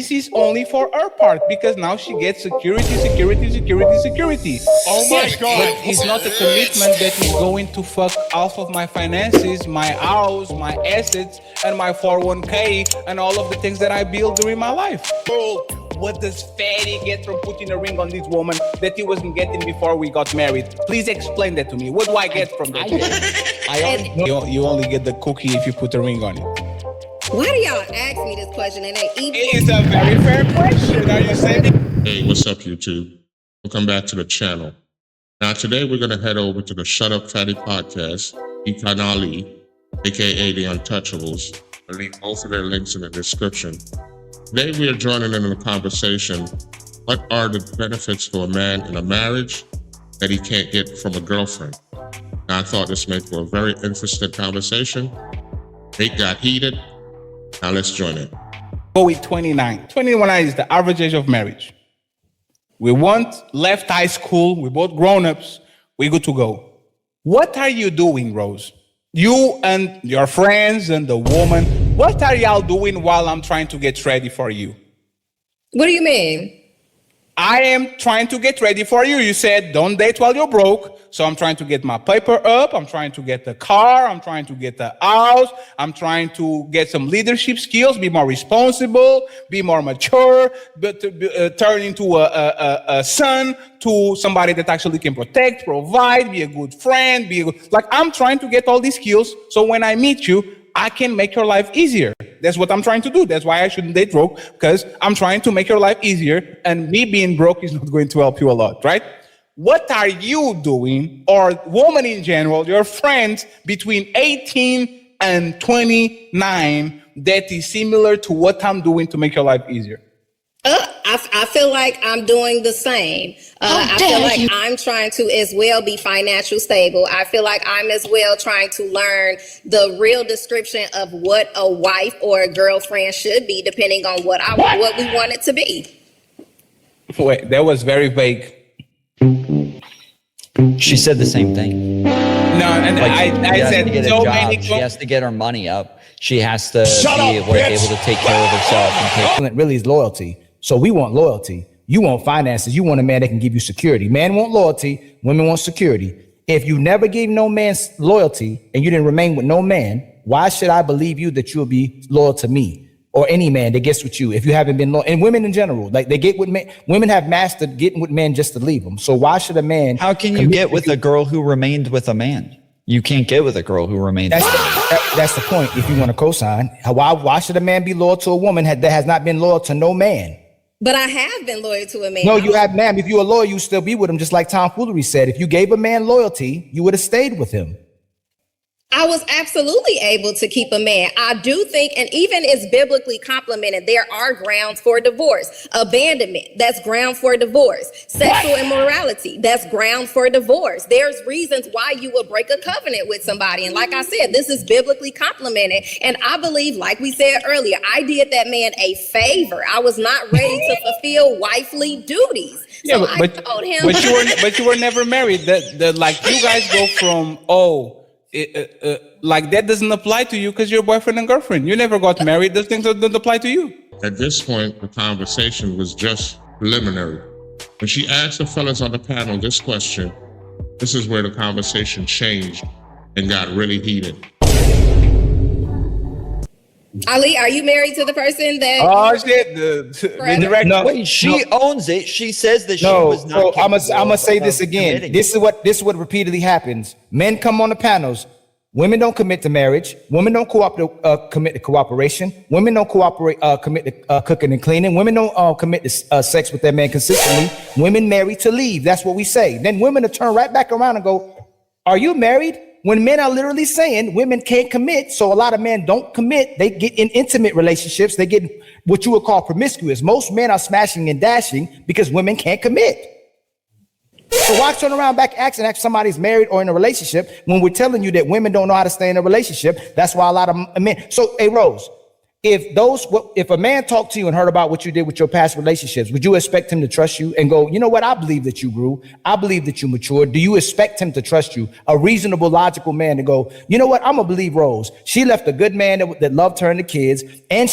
This is only for her part because now she gets security. Oh my God. But it's not a commitment that is going to fuck half of my finances, my house, my assets, and my 401k, and all of the things that I built during my life. Bro, what does Fatty get from putting a ring on this woman that he wasn't getting before we got married? Please explain that to me. What do I get from that? You only get the cookie if you put a ring on it. Why do y'all ask me this question and they even? It is a very fair question. Are you saying? Hey, what's up, YouTube? Welcome back to the channel. Now, today we're going to head over to the Shut Up Fatty podcast, Ikan Ali, aka The Untouchables. I'll leave both of their links in the description. Today we are joining in a conversation. What are the benefits for a man in a marriage that he can't get from a girlfriend? Now, I thought this made for a very interesting conversation. It got heated. Now let's join in. Go with 29. 21 is the average age of marriage. We left high school. We're both grown-ups. We're good to go. What are you doing, Rose? You and your friends and the woman, what are y'all doing while I'm trying to get ready for you? What do you mean? I am trying to get ready for you. You said, don't date while you're broke. So I'm trying to get my paper up. I'm trying to get the car. I'm trying to get the house. I'm trying to get some leadership skills, be more responsible, be more mature, but turn into a son to somebody that actually can protect, provide, be a good friend, I'm trying to get all these skills. So when I meet you, I can make your life easier. That's what I'm trying to do. That's why I shouldn't date broke, because I'm trying to make your life easier, and me being broke is not going to help you a lot, right? What are you doing, or women in general, your friends between 18 and 29, that is similar to what I'm doing to make your life easier? I feel like I'm doing the same. I feel like I'm trying to as well be financially stable. I feel like I'm as well trying to learn the real description of what a wife or a girlfriend should be, depending on what we want it to be. Wait, that was very vague. She said the same thing. No, and I said so many. She has to get her money up. She has to be able to take care of herself. And really is loyalty. So we want loyalty. You want finances. You want a man that can give you security. Men want loyalty. Women want security. If you never gave no man loyalty and you didn't remain with no man, why should I believe you that you'll be loyal to me or any man that gets with you if you haven't been loyal? And women in general, like they get with men. Women have mastered getting with men just to leave them. So why should a man? How can you get with a girl who remained with a man? You can't get with a girl who remained. That's the point. If you want to co-sign, why should a man be loyal to a woman that has not been loyal to no man? But I have been loyal to a man. No, you have, ma'am. If you're a lawyer, you still be with him, just like Tom Foolery said. If you gave a man loyalty, you would have stayed with him. I was absolutely able to keep a man. I do think, and even it's biblically complimented, there are grounds for divorce. Abandonment, that's ground for divorce. Sexual immorality, that's ground for divorce. There's reasons why you would break a covenant with somebody. And like I said, this is biblically complimented. And I believe, like we said earlier, I did that man a favor. I was not ready to fulfill wifely duties. So I told him. But you were never married. Like you guys go from, like that doesn't apply to you because you're boyfriend and girlfriend. You never got married. Those things don't apply to you. At this point, the conversation was just preliminary. When she asked the fellas on the panel this question, this is where the conversation changed and got really heated. Ali, are you married to the person that? Oh shit! The director. No, Wait, she owns it. She says that she was not. So I'm gonna say this again. This is what repeatedly happens. Men come on the panels. Women don't commit to marriage. Women don't commit to cooperation. Women don't commit to cooking and cleaning. Women don't commit to sex with their man consistently. Women marry to leave. That's what we say. Then women will turn right back around and go, "Are you married?" When men are literally saying women can't commit. So a lot of men don't commit. They get in intimate relationships. They get what you would call promiscuous. Most men are smashing and dashing because women can't commit. So why turn around back asking if somebody's married or in a relationship when we're telling you that women don't know how to stay in a relationship? That's why a lot of men. So, hey, Rose, if a man talked to you and heard about what you did with your past relationships, would you expect him to trust you and go, you know what? I believe that you grew. I believe that you matured. Do you expect him to trust you? A reasonable, logical man to go, you know what? I'm gonna believe Rose. She left a good man that loved her and the kids, and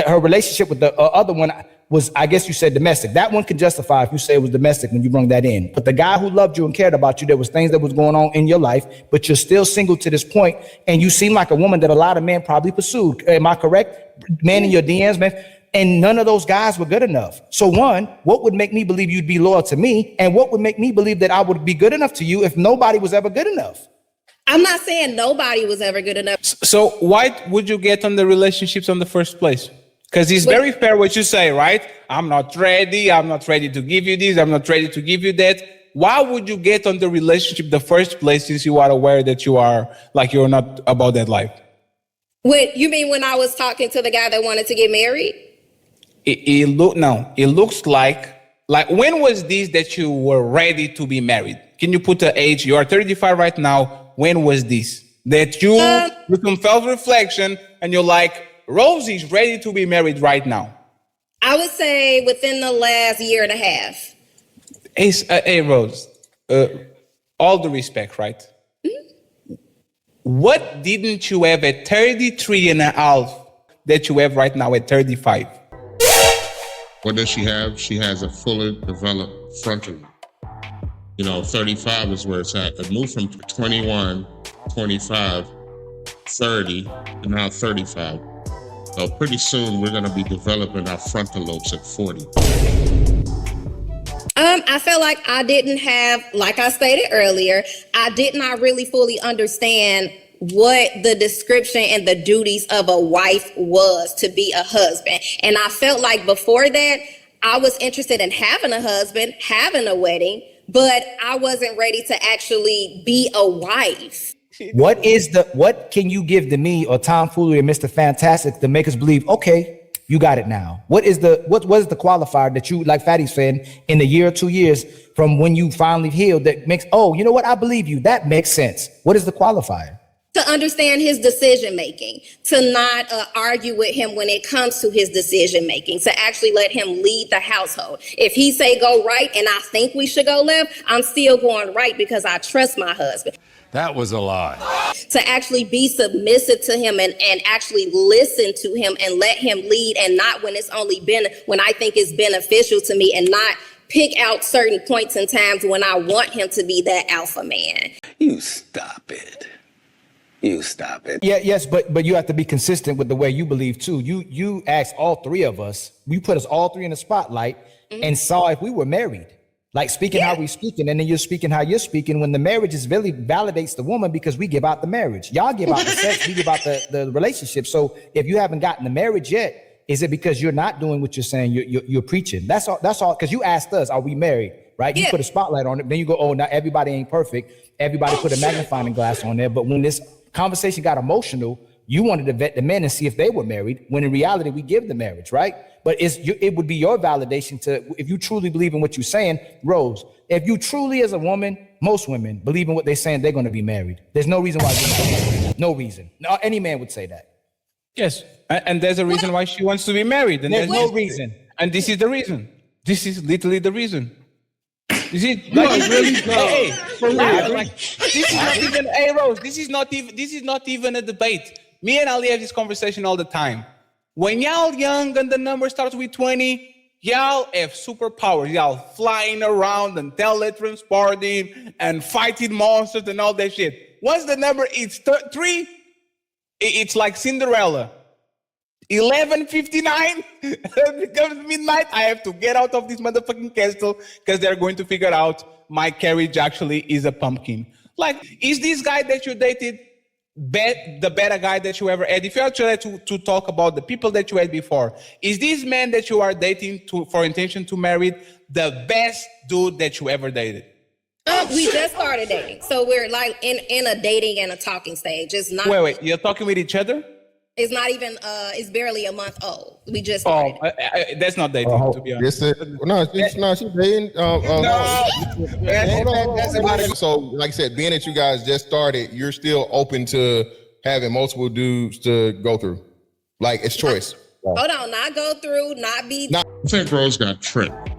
her relationship with the other one was, I guess you said domestic. That one can justify if you say it was domestic when you bring that in. But the guy who loved you and cared about you, there was things that was going on in your life, but you're still single to this point, and you seem like a woman that a lot of men probably pursued. Am I correct? Man in your DMs, man. And none of those guys were good enough. So one, what would make me believe you'd be loyal to me? And what would make me believe that I would be good enough to you if nobody was ever good enough? I'm not saying nobody was ever good enough. So why would you get on the relationships in the first place? Because it's very fair what you say, right? I'm not ready. I'm not ready to give you this. I'm not ready to give you that. Why would you get on the relationship the first place since you are aware that you're not about that life? You mean when I was talking to the guy that wanted to get married? It looks like when was this that you were ready to be married? Can you put the age? You are 35 right now. When was this that you with some self-reflection and you're like, Rosie's ready to be married right now? I would say within the last year and a half. Hey Rose, all the respect, right? Mm-hmm. What didn't you have at 33 and a half that you have right now at 35? What does she have? She has a fully developed frontal. 35 is where it's at. It moved from 21, 25, 30, to now 35. So pretty soon we're going to be developing our frontal lobes at 40. I felt like I didn't have, like I stated earlier, I did not really fully understand what the description and the duties of a wife was to be a husband. And I felt like before that, I was interested in having a husband, having a wedding, but I wasn't ready to actually be a wife. What can you give to me or Tom Foolery or Mr. Fantastic to make us believe, okay, you got it now? What is the qualifier that you, like Fatty said, in a year or 2 years from when you finally healed that makes, oh, you know what? I believe you. That makes sense. What is the qualifier? To understand his decision making, to not argue with him when it comes to his decision making, to actually let him lead the household. If he say go right and I think we should go left, I'm still going right because I trust my husband. That was a lie. To actually be submissive to him and actually listen to him and let him lead, and not when it's only been when I think it's beneficial to me, and not pick out certain points and times when I want him to be that alpha man. You stop it. Yeah, yes, but you have to be consistent with the way you believe too. You asked all three of us, you put us all three in the spotlight and saw if we were married. Like speaking how we speaking, and then you're speaking how you're speaking, when the marriage is really validates the woman because we give out the marriage. Y'all give out the sex, we give out the relationship. So if you haven't gotten the marriage yet, is it because you're not doing what you're saying you're preaching? That's all, because you asked us, are we married? Right? You put a spotlight on it, then you go, oh, now everybody ain't perfect. Everybody put a magnifying glass on there. But when this conversation got emotional, you wanted to vet the men and see if they were married, when in reality, we give the marriage, right? But it would be your validation if you truly believe in what you're saying, Rose, if you truly as a woman, most women believe in what they're saying, they're going to be married. There's no reason why you're not married. No reason. No, any man would say that. Yes. And there's a reason why she wants to be married. And there's no reason. And this is the reason. This is literally the reason. Is it like really? Hey, for real. Like, this is not even. Hey, Rose. This is not even a debate. Me and Ali have this conversation all the time. When y'all young and the number starts with 20, y'all have superpowers. Y'all flying around and teletransporting and fighting monsters and all that shit. Once the number is 3, it's like Cinderella. 11:59 becomes midnight. I have to get out of this motherfucking castle because they're going to figure out my carriage actually is a pumpkin. Like, is this guy that you dated the better guy that you ever had? If you actually had to talk about the people that you had before, is this man that you are dating for intention to marry the best dude that you ever dated? We just started dating, so we're like in a dating and a talking stage. It's not. Wait, you're talking with each other? It's not even. It's barely a month old. We just started. That's not dating, to be honest. She's dating. So, like I said, being that you guys just started, you're still open to having multiple dudes to go through. Like it's choice. Hold on, not go through, not be. Nah. I think Rose got tricked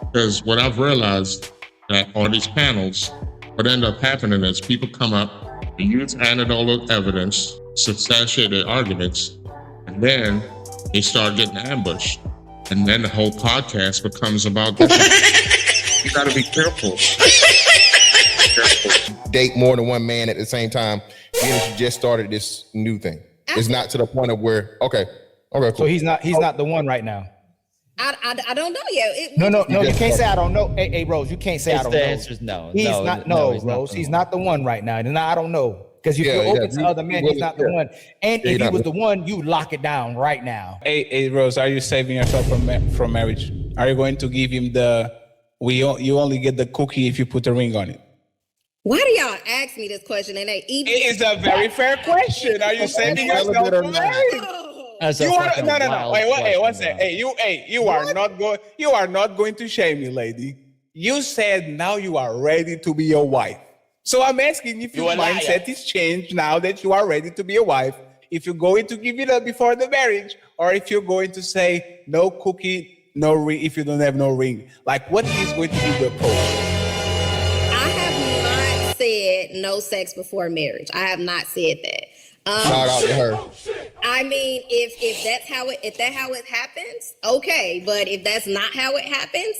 because what I've realized that on these panels, what end up happening is people come up, they use anecdotal evidence, substantiate their arguments, and then they start getting ambushed. And then the whole podcast becomes about that. You gotta be careful. Date more than one man at the same time. Being that you just started this new thing. It's not to the point of where okay, cool. So he's not the one right now. I don't know yet. No, you can't say I don't know. Hey, Rose, you can't say I don't know. The answer is no. He's not. No, he's Rose, not he's not the one right now. And I don't know because if Yeah, you're open yeah. to other men, he's not the one. And Yeah, if he he's was not the one, you lock it down right now. Hey, Rose, are you saving yourself from marriage? Are you going to give him you only get the cookie if you put a ring on it? Why do y'all ask me this question? And they even. It is a very fair question. Are you saving yourself Relevant or from not? marriage? That's a You are fucking no. wild Wait, one question, second. bro. You are not going to shame me, lady. You said now you are ready to be your wife. So I'm asking if your mindset is changed now that you are ready to be a wife. If you're going to give it up before the marriage, or if you're going to say no cookie, no ring. If you don't have no ring, like what is going to be the approach? I have not said no sex before marriage. I have not said that. Shout out to her. I mean, if that's how it happens, okay. But if that's not how it happens,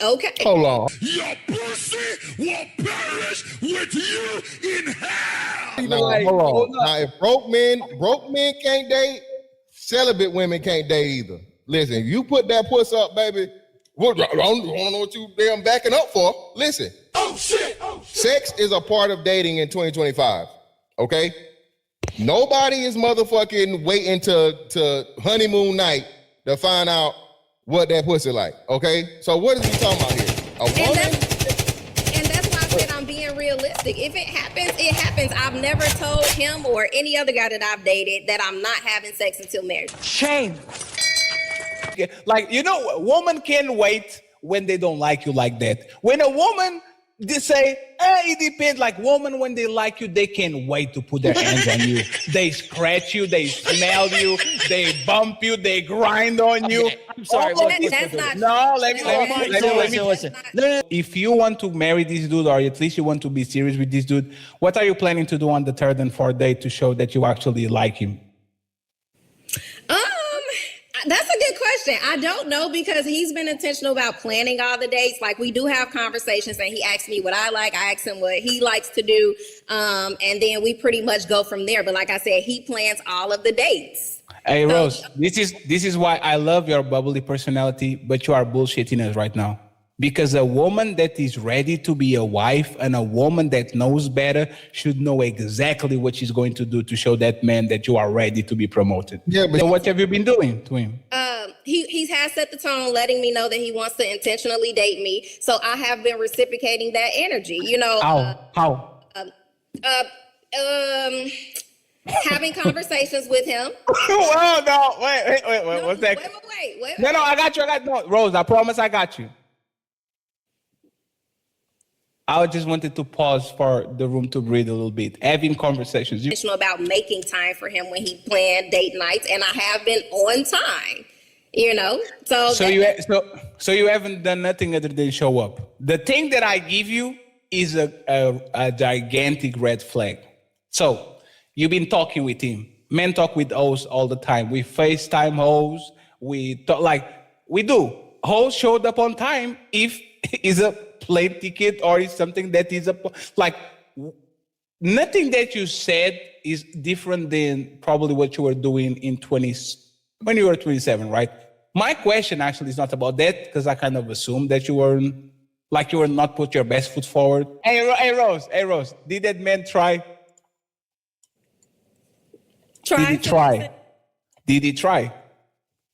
okay. Hold on. Your pussy will perish with you in hell. Nah, hold on. Now, if broke men can't date, celibate women can't date either. Listen, you put that puss up, baby. I don't know what you damn backing up for. Listen. Oh shit! Sex is a part of dating in 2025. Okay? Nobody is motherfucking waiting to honeymoon night to find out what that pussy like. Okay? So what is we talking about here? A And woman? that's why I said I'm being realistic. If it happens, it happens. I've never told him or any other guy that I've dated that I'm not having sex until marriage. Shame. Like, you know, a woman can wait when they don't like you like that. When a woman, they say, it depends. Like women, when they like you, they can't wait to put their hands on you. They scratch you, they smell you, they bump you, they grind on you. I'm sorry. All of That- these- that's not No, true. let me Listen. No. If you want to marry this dude, or at least you want to be serious with this dude, what are you planning to do on the third and fourth date to show that you actually like him? That's a good question. I don't know because he's been intentional about planning all the dates. Like we do have conversations and he asks me what I like. I ask him what he likes to do. And then we pretty much go from there. But like I said, he plans all of the dates. Hey Rose, this is why I love your bubbly personality, but you are bullshitting us right now. Because a woman that is ready to be a wife and a woman that knows better should know exactly what she's going to do to show that man that you are ready to be promoted. Yeah, but so what have you been doing to him? He has set the tone, letting me know that he wants to intentionally date me. So I have been reciprocating that energy. You know, How? having conversations with him. Well, no, wait, one second. Wait. No, I got you. No, Rose, I promise I got you. I just wanted to pause for the room to breathe a little bit. Having conversations. Intentional about making time for him when he planned date nights, and I have been on time. You know, So you haven't done nothing other than show up. The thing that I give you is a gigantic red flag. So you've been talking with him. Men talk with hoes all the time. We FaceTime hoes. We talk like we do. Hoes showed up on time if it's a plane ticket or it's something that is nothing that you said is different than probably what you were doing when you were 27, right? My question actually is not about that because I kind of assumed that you were not put your best foot forward. Hey Rose, did that man try? Did he try? Did he try?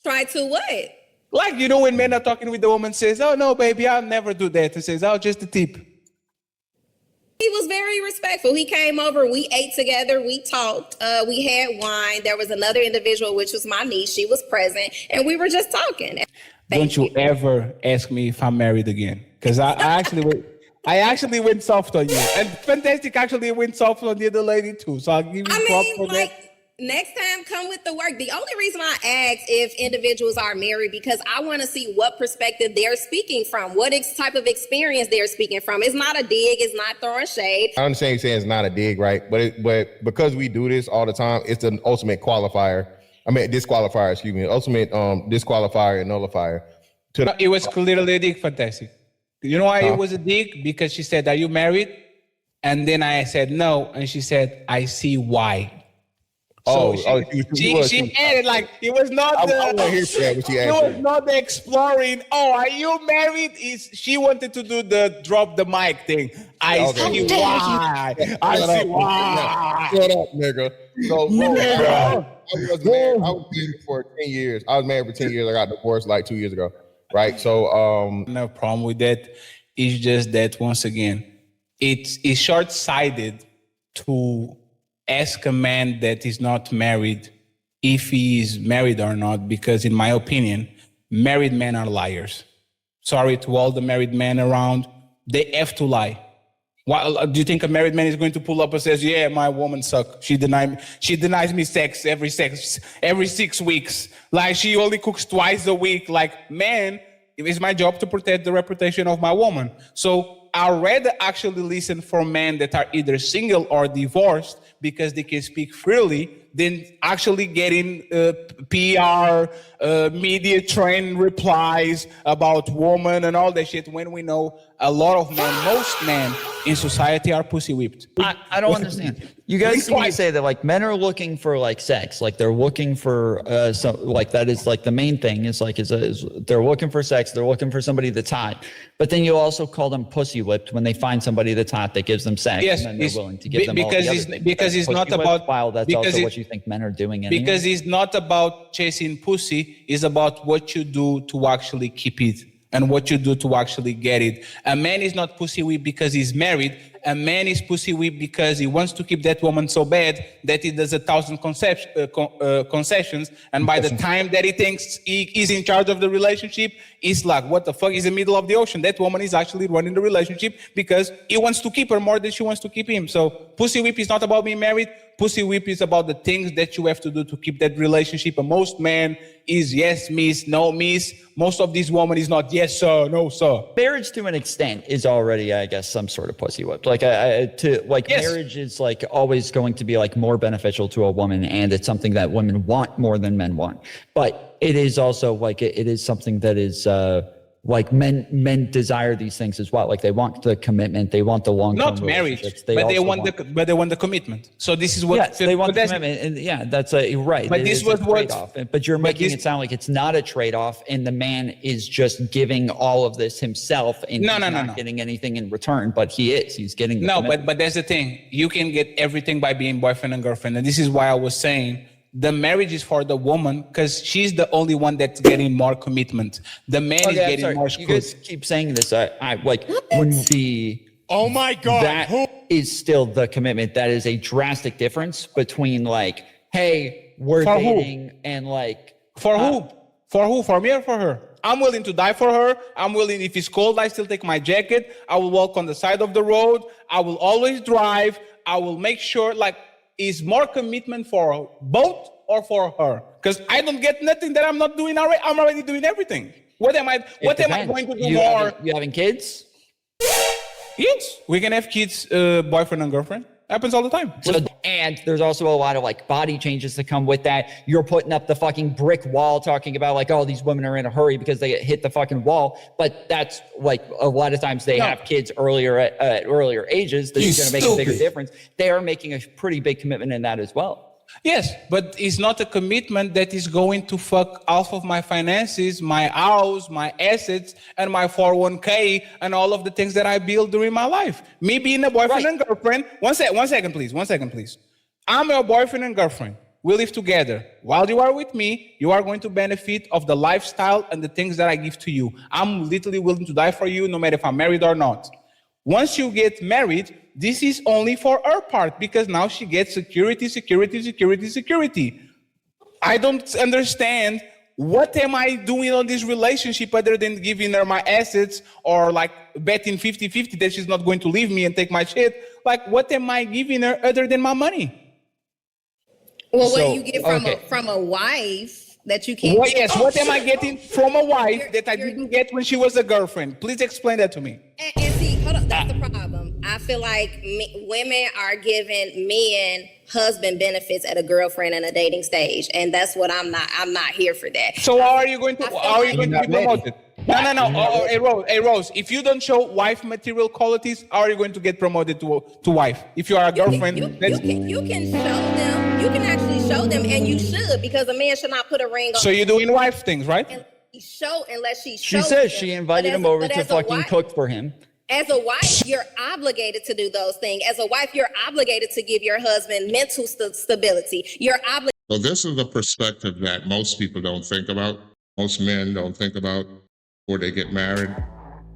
Try to what? Like, you know, when men are talking with the woman says, oh no, baby, I'll never do that. He says, oh, just a tip. He was very respectful. He came over, we ate together, we talked, we had wine. There was another individual, which was my niece. She was present, and we were just talking. Don't you ever ask me if I'm married again. Because I actually went soft on you. And Fantastic actually went soft on the other lady too. So I'll give you props for that. Next time, come with the work. The only reason I ask if individuals are married, because I want to see what perspective they're speaking from, what type of experience they're speaking from. It's not a dig, it's not throwing shade. I understand you saying it's not a dig, right? But because we do this all the time, it's an ultimate qualifier. Disqualifier, excuse me. Ultimate disqualifier and nullifier. It was clearly a dig, fantastic. You know why it was a dig? Because she said, "Are you married?" And then I said no, and she said, "I see why." So she added, like, it was not I want to hear that, what she it asked was you. not the exploring. Oh, are you married? She wanted to do the drop the mic thing. I see why. I see why. Shut up, nigga. So, bro, I was married for 10 years. I was married for 10 years. I got divorced like 2 years ago, right? So, No problem with that. It's just that, once again, it's short-sighted to ask a man that is not married if he is married or not, because in my opinion, married men are liars. Sorry to all the married men around, they have to lie. Why, do you think a married man is going to pull up and says, "Yeah, my woman suck. She denies me sex every 6 weeks. Like, she only cooks twice a week." Like, man, it is my job to protect the reputation of my woman. So I'd rather actually listen for men that are either single or divorced, because they can speak freely, than actually getting PR, media trained replies about women and all that shit, when we know a lot of men, most men in society are pussy whipped. I don't understand. You guys seem to say that like men are looking for like sex, like they're looking for like that is like the main thing is like is they're looking for sex, they're looking for somebody that's hot. But then you also call them pussy whipped when they find somebody that's hot that gives them sex, Yes, and then they're willing to give them all because the other it's things. because it's not Pussy whipped, about while that's because also it- what you think men are doing anyway. Because it's not about chasing pussy, it's about what you do to actually keep it and what you do to actually get it. A man is not pussy whipped because he's married. A man is pussy whipped because he wants to keep that woman so bad that he does 1,000 concessions. And by the time that he thinks he is in charge of the relationship, he's like, what the fuck? He's in the middle of the ocean. That woman is actually running the relationship because he wants to keep her more than she wants to keep him. So pussy whip is not about being married. Pussy whip is about the things that you have to do to keep that relationship. And most men is yes, miss, no, miss. Most of these women is not yes, sir, no, sir. Marriage to an extent is already, I guess, some sort of pussy whip. Like Yes. marriage is like always going to be like more beneficial to a woman, and it's something that women want more than men want. But it is also like it is something that is like men desire these things as well. Like they want the commitment, they want the long-term Not marriage, relationships. but they also want the commitment. So this is what Yes, they want the that's- commitment, and yeah, that's right. But It this is was a what- trade-off. But you're making it sound like it's not a trade-off, and the man is just giving all of this himself, and No, he's no, no, not no. getting anything in return. But he's getting the No, commitment. but that's the thing. You can get everything by being boyfriend and girlfriend. And this is why I was saying the marriage is for the woman, because she's the only one that's getting more commitment. The man is Okay, I'm getting sorry. more You screwed. guys keep saying this. I like when the Oh my God. that is still the commitment. That is a drastic difference between like, hey, we're For who? dating, and like For who? For who? For me or for her? I'm willing to die for her. I'm willing, if it's cold, I still take my jacket. I will walk on the side of the road. I will always drive. I will make sure, like, is more commitment for both or for her? Because I don't get nothing that I'm not doing already. I'm already doing everything. What am I depends. going to do You more? You having kids? Kids. We can have kids, boyfriend and girlfriend. Happens all the time. So, and there's also a lot of like body changes that come with that. You're putting up the fucking brick wall talking about like, oh, these women are in a hurry because they hit the fucking wall. But that's like a lot of times they have kids earlier at earlier ages. That's going to make a bigger difference. They are making a pretty big commitment in that as well. Yes, but it's not a commitment that is going to fuck half of my finances, my house, my assets, and my 401k, and all of the things that I built during my life. Me being a boyfriend and girlfriend. One second, please. I'm your boyfriend and girlfriend. We live together. While you are with me, you are going to benefit of the lifestyle and the things that I give to you. I'm literally willing to die for you, no matter if I'm married or not. Once you get married, this is only for her part, because now she gets security. I don't understand, what am I doing on this relationship other than giving her my assets or like betting 50-50 that she's not going to leave me and take my shit? Like, what am I giving her other than my money? Well, what So, do you get from okay. from a wife that you can't? What, yes, what am I getting from a wife that I You're- didn't get when she was a girlfriend? Please explain that to me. And see, hold on, that's the problem. I feel like women are giving men husband benefits at a girlfriend and a dating stage, and that's what I'm not. I'm not here for that. So how are you going to I feel how are you like- going to be You're not promoted? No. Hey Rose, if you don't show wife material qualities, how are you going to get promoted to wife? If you are a girlfriend, You that's- can show them. You can actually show them, and you should, because a man should not put a ring on. so you're doing wife things, right? Unless she She shows says them. she invited But him as- over but to as a fucking wife- cook for him. As a wife, you're obligated to do those things. As a wife, you're obligated to give your husband mental stability. You're obligated. So this is a perspective that most people don't think about. Most men don't think about before they get married.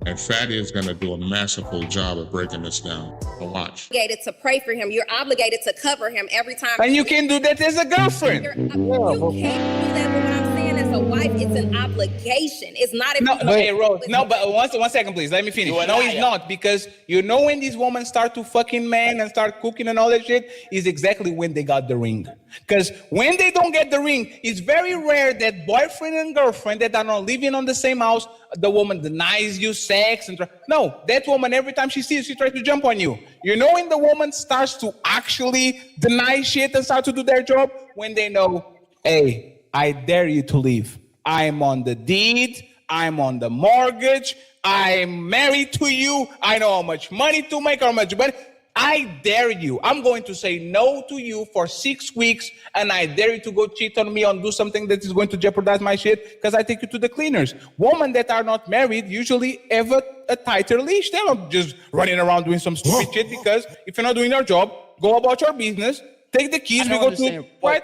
And Fatty is going to do a masterful job of breaking this down. So watch. To pray for him. You're obligated to cover him every time. And you can do that as a girlfriend. You can't do that, but what I'm saying, as a wife, it's an obligation. It's not. If No, you- no, hey, Rose. No, but one second, please. Let me finish. No, it's not, because you know when these women start to fucking man and start cooking and all that shit is exactly when they got the ring. Because when they don't get the ring, it's very rare that boyfriend and girlfriend that are not living on the same house, the woman denies you sex and no, that woman every time she sees you, she tries to jump on you. You know when the woman starts to actually deny shit and start to do their job when they know, hey, I dare you to leave. I'm on the deed. I'm on the mortgage. I'm married to you. I know how much money to make, how much money. I dare you. I'm going to say no to you for 6 weeks, and I dare you to go cheat on me and do something that is going to jeopardize my shit because I take you to the cleaners. Women that are not married usually have a tighter leash. They're not just running around doing some stupid shit because if you're not doing your job, go about your business, take the keys, I we don't go understand to... what-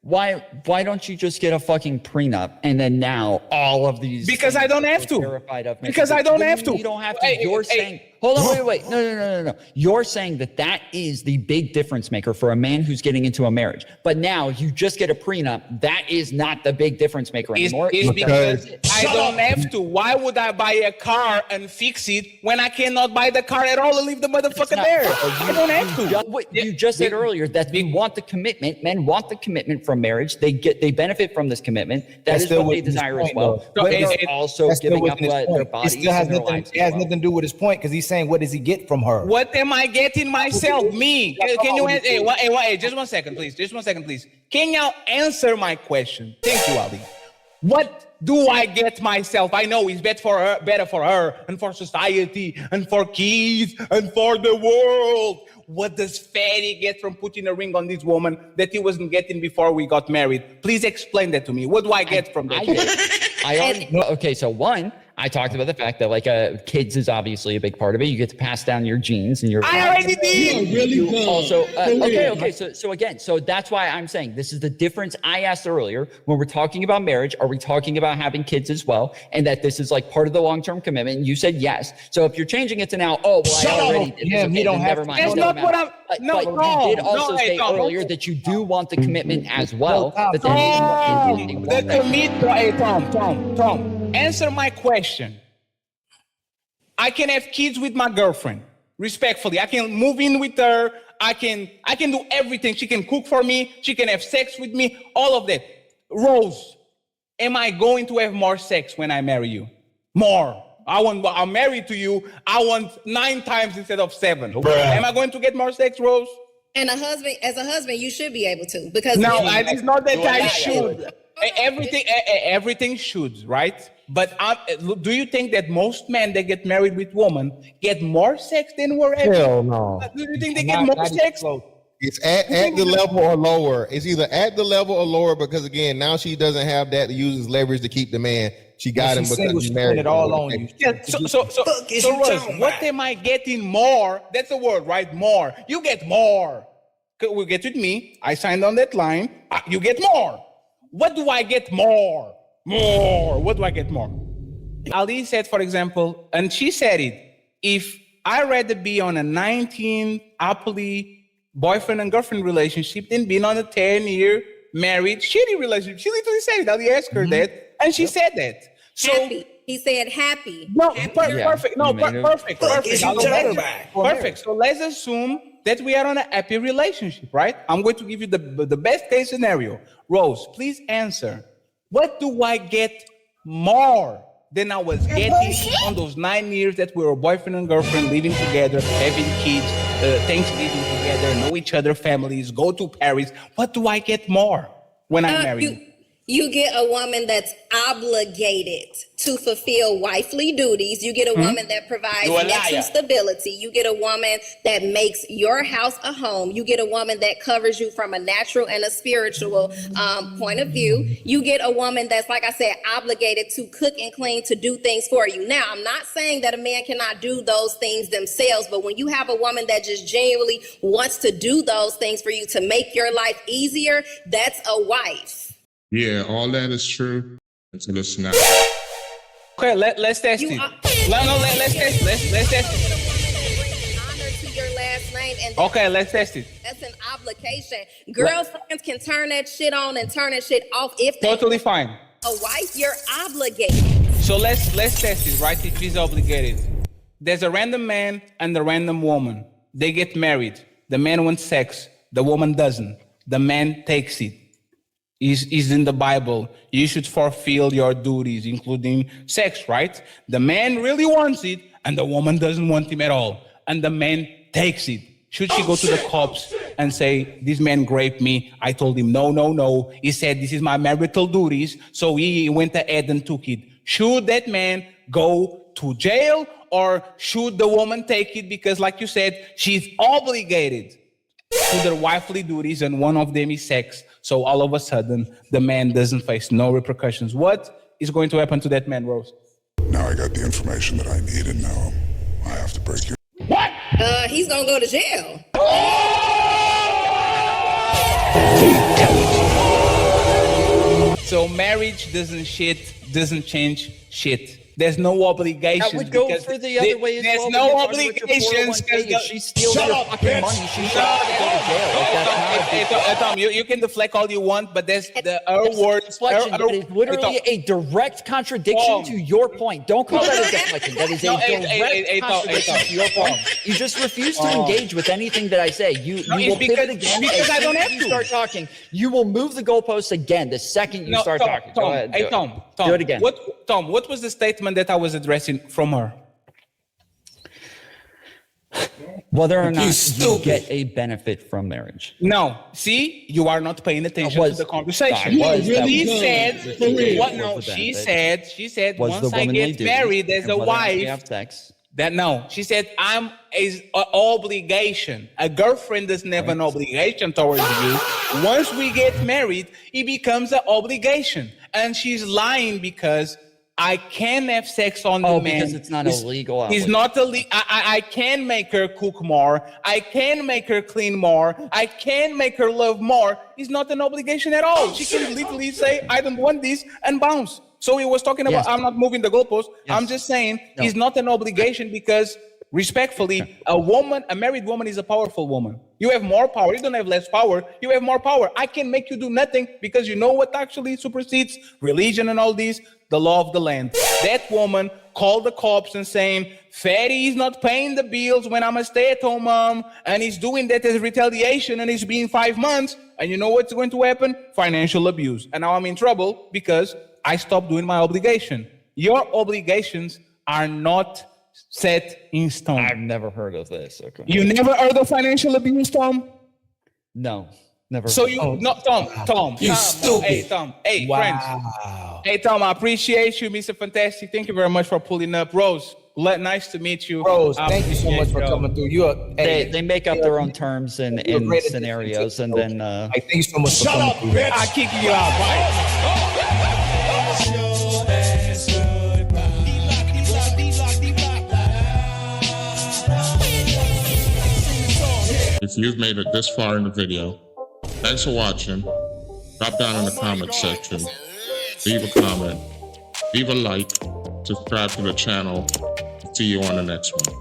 Right? Why don't you just get a fucking prenup and then now all of these Because I things don't that have you're to. terrified of Because making- I don't What do have you mean to. You don't have to. Hey, You're hey, saying hold on, wait. No. You're saying that is the big difference maker for a man who's getting into a marriage. But now you just get a prenup. That is not the big difference maker anymore. It's because Because I don't have to. Why would I buy a car and fix it when I cannot buy the car at all and leave the motherfucker there? I don't have to. You just said earlier that you want the commitment. Men want the commitment from marriage. They benefit from this commitment. That That's is still what they within his desire as point, well. though. But So they're it- also That's still giving up within his their point. bodies It still has and their nothing. lives It has as well. nothing to do with his point because he's saying, what does he get from her? What am I getting myself? Me? Can you answer? Hey, just 1 second, please. Just 1 second, please. Can you answer my question? Thank you, Ali. What do I get myself? I know it's better for her and for society and for kids and for the world. What does Fatty get from putting a ring on this woman that he wasn't getting before we got married? Please explain that to me. What do I get from that? I already okay. So one, I talked about the fact that kids is obviously a big part of it. You get to pass down your genes and your. I already did. You also okay. So that's why I'm saying this is the difference. I asked earlier when we're talking about marriage, are we talking about having kids as well, and that this is like part of the long-term commitment? And you said yes. So if you're changing it to now, I already did. Yeah, this, he don't then have never to. mind. That's it not doesn't what matter. I'm- no, but Tom, you did also no, say Tom. earlier that you do want the commitment as well. Tom, But then The commitment. Hey, Tom. Answer my question. I can have kids with my girlfriend, respectfully. I can move in with her. I can do everything. She can cook for me. She can have sex with me. All of that. Rose, am I going to have more sex when I marry you? More. I'm married to you. I want 9 times instead of 7. Am I going to get more sex, Rose? And as a husband, you should be able to, because No, it's not that I not. should. Everything should, right? But do you think that most men that get married with women get more sex than wherever? Hell no. Do you think they get more sex? It's at the level or lower. It's either at the level or lower because again, now she doesn't have that to use as leverage to keep the man. She got him She's because single, he's she's married. putting it all on you. Yeah, so Rose, what am I getting more? That's the word, right? More. You get more. We get with me. I signed on that line. You get more. What do I get more? More. What do I get more? Ali said, for example, and she said it, if I'd rather be on a 19 happily boyfriend and girlfriend relationship than being on a 10-year married shitty relationship. She literally said it. Ali asked her that, and she said that. So happy. He said happy. no, perfect. No, you made it. perfect. Perfect. Fuck is you talking about? Perfect. So let's assume that we are on a happy relationship, right? I'm going to give you the best case scenario. Rose, please answer. What do I get more than I was getting on those 9 years that we were boyfriend and girlfriend, living together, having kids, Thanksgiving together, know each other, families, go to Paris? What do I get more when I'm married? You get a woman that's obligated to fulfill wifely duties. You get a woman that provides You're a mental liar. stability. You get a woman that makes your house a home. You get a woman that covers you from a natural and a spiritual point of view. You get a woman that's, like I said, obligated to cook and clean, to do things for you. Now, I'm not saying that a man cannot do those things themselves, but when you have a woman that just genuinely wants to do those things for you to make your life easier, that's a wife. Yeah, all that is true until it's not. Okay, let's test You it. are- Let's test it. Let's test it. Honor to your last name, and Okay, let's test it. that's an obligation. Girlfriends can turn that shit on and turn that shit off if they Totally fine. a wife. You're obligated. So let's test it, right? If he's obligated. There's a random man and a random woman. They get married. The man wants sex. The woman doesn't. The man takes it. Is in the Bible. You should fulfill your duties, including sex, right? The man really wants it, and the woman doesn't want him at all. And the man takes it. Should she go to the cops and say, this man raped me? I told him, no. He said, this is my marital duties. So he went ahead and took it. Should that man go to jail, or should the woman take it because, like you said, she's obligated to their wifely duties, and one of them is sex? So all of a sudden, the man doesn't face no repercussions. What is going to happen to that man, Rose? Now I got the information that I need, and now I have to break you. He's gonna go to jail. So marriage doesn't change shit. There's no obligations. That would go because for the other way as there's well. no We're talking about your obligations. 401k. If she steals Shut your up, fucking bitch. money, she should have to go to jail. Like, that's not a big Tom, you can deflect all you want, but there's her words. deflection. That is literally a direct contradiction Tom. to your point. Don't call that a deflection. That is a No, direct Tom, contradiction to your point. You just refuse to engage with anything that I say. You No, will it's because- pivot again. because As I soon don't as have you to. start talking, you will move the goalposts again the second you start talking. Go ahead. Do it. Tom, Do it again. What was the statement that I was addressing from her? Whether or not you get a benefit from marriage. No, see, you are not paying attention Was- to the conversation. that was- that She was- said, what? was No, the she benefit. said, Was once the I womanly get duty married as and a whether or not we wife, have sex. that no, she said, I'm an obligation. A girlfriend doesn't have an obligation towards you. Once we get married, it becomes an obligation. And she's lying because I can have sex on the Oh, man. because it's not illegal. He's not illegal. I can make her cook more. I can make her clean more. I can make her love more. It's not an obligation at all. She can literally say, I don't want this, and bounce. So he was talking about, Yes. I'm not moving the goalpost. Yes. I'm just saying No. it's not an obligation because, respectfully, a married woman is a powerful woman. You have more power. You don't have less power. You have more power. I can make you do nothing because you know what actually supersedes religion and all these? The law of the land. That woman called the cops and saying, Fatty is not paying the bills when I'm a stay-at-home mom, and he's doing that as retaliation, and it's been 5 months. And you know what's going to happen? Financial abuse. And now I'm in trouble because I stopped doing my obligation. Your obligations are not set in stone. I've never heard of this. Okay. You never heard of financial abuse, Tom? No, never. So you, no, Tom, You stupid. Hey, Tom, hey, friends. Hey, Tom, I appreciate you, Mr. Fantastic. Thank you very much for pulling up. Rose, nice to meet you. Rose, I thank you so much appreciate for you. coming through. You are, They make up their own terms and you're a great scenarios, addition and to- then Hey, thank you so much for Shut coming up, through. bitch. I kick you out, right? If you've made it this far in the video, thanks for watching. Drop down in the comment section, leave a comment, leave a like, subscribe to the channel. See you on the next one.